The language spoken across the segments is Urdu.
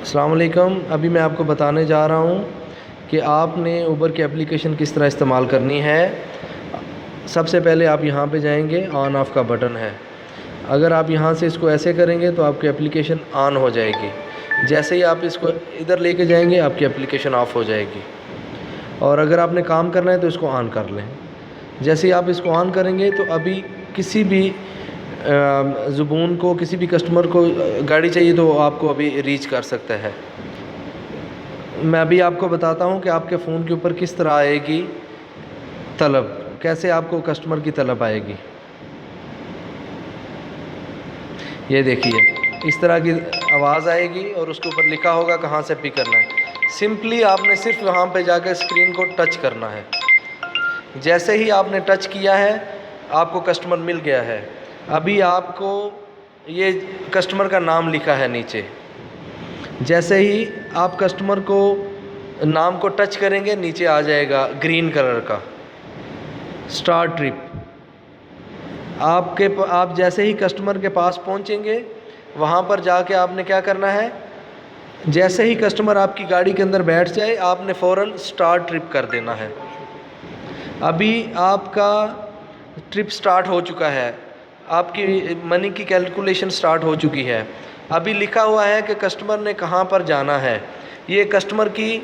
السلام علیکم۔ ابھی میں آپ کو بتانے جا رہا ہوں کہ آپ نے اوبر کی اپلیکیشن کس طرح استعمال کرنی ہے۔ سب سے پہلے آپ یہاں پہ جائیں گے، آن آف کا بٹن ہے، اگر آپ یہاں سے اس کو ایسے کریں گے تو آپ کی اپلیکیشن آن ہو جائے گی۔ جیسے ہی آپ اس کو ادھر لے کے جائیں گے آپ کی اپلیکیشن آف ہو جائے گی، اور اگر آپ نے کام کرنا ہے تو اس کو آن کر لیں۔ جیسے ہی آپ اس کو آن کریں گے تو ابھی کسی بھی زبون کو، کسی بھی کسٹمر کو گاڑی چاہیے تو آپ کو ابھی ریچ کر سکتا ہے۔ میں ابھی آپ کو بتاتا ہوں کہ آپ کے فون کے اوپر کس طرح آئے گی طلب، کیسے آپ کو کسٹمر کی طلب آئے گی۔ یہ دیکھیے اس طرح کی آواز آئے گی اور اس کے اوپر لکھا ہوگا کہاں سے پک کرنا ہے۔ سمپلی آپ نے صرف وہاں پہ جا کے اسکرین کو ٹچ کرنا ہے۔ جیسے ہی آپ نے ٹچ کیا ہے آپ کو کسٹمر مل گیا ہے۔ ابھی آپ کو یہ کسٹمر کا نام لکھا ہے نیچے، جیسے ہی آپ کسٹمر کو نام کو ٹچ کریں گے نیچے آ جائے گا گرین کلر کا اسٹارٹ ٹرپ۔ آپ جیسے ہی کسٹمر کے پاس پہنچیں گے وہاں پر جا کے آپ نے کیا کرنا ہے، جیسے ہی کسٹمر آپ کی گاڑی کے اندر بیٹھ جائے آپ نے فوراً اسٹارٹ ٹرپ کر دینا ہے۔ ابھی آپ کا ٹرپ سٹارٹ ہو چکا ہے، آپ کی منی کی کیلکولیشن سٹارٹ ہو چکی ہے۔ ابھی لکھا ہوا ہے کہ کسٹمر نے کہاں پر جانا ہے، یہ کسٹمر کی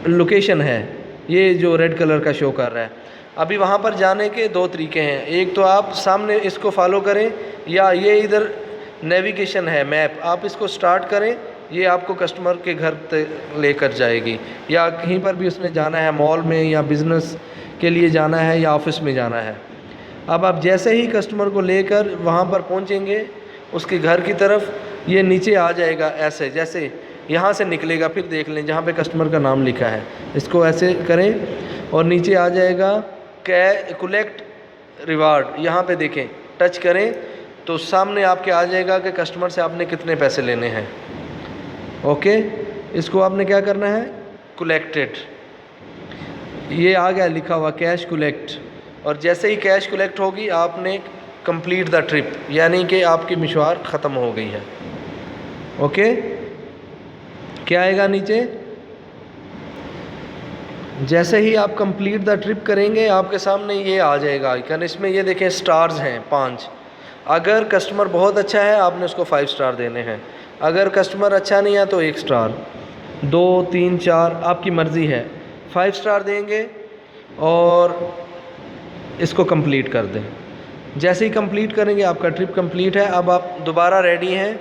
لوکیشن ہے، یہ جو ریڈ کلر کا شو کر رہا ہے۔ ابھی وہاں پر جانے کے دو طریقے ہیں، ایک تو آپ سامنے اس کو فالو کریں، یا یہ ادھر نیویگیشن ہے میپ، آپ اس کو سٹارٹ کریں، یہ آپ کو کسٹمر کے گھر لے کر جائے گی، یا کہیں پر بھی اس نے جانا ہے، مال میں یا بزنس کے لیے جانا ہے یا آفس میں جانا ہے۔ اب آپ جیسے ہی کسٹمر کو لے کر وہاں پر پہنچیں گے اس کے گھر کی طرف، یہ نیچے آ جائے گا ایسے، جیسے یہاں سے نکلے گا، پھر دیکھ لیں جہاں پہ کسٹمر کا نام لکھا ہے اس کو ایسے کریں اور نیچے آ جائے گا کولیکٹ ریوارڈ، یہاں پہ دیکھیں ٹچ کریں تو سامنے آپ کے آ جائے گا کہ کسٹمر سے آپ نے کتنے پیسے لینے ہیں۔ اوکے، اس کو آپ نے کیا کرنا ہے، کولیکٹڈ، یہ آ گیا لکھا ہوا کیش کولیکٹ، اور جیسے ہی کیش کولیکٹ ہوگی آپ نے کمپلیٹ دا ٹرپ، یعنی کہ آپ کی مشوار ختم ہو گئی ہے۔ اوکے، کیا آئے گا نیچے، جیسے ہی آپ کمپلیٹ دا ٹرپ کریں گے آپ کے سامنے یہ آ جائے گا آئیکن، اس میں یہ دیکھیں سٹارز ہیں 5۔ اگر کسٹمر بہت اچھا ہے آپ نے اس کو 5 سٹار دینے ہیں، اگر کسٹمر اچھا نہیں ہے تو 1 سٹار، 2 3 4 آپ کی مرضی ہے۔ 5 سٹار دیں گے اور اس کو کمپلیٹ کر دیں۔ جیسے ہی کمپلیٹ کریں گے آپ کا ٹرپ کمپلیٹ ہے۔ اب آپ دوبارہ ریڈی ہیں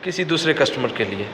کسی دوسرے کسٹمر کے لیے۔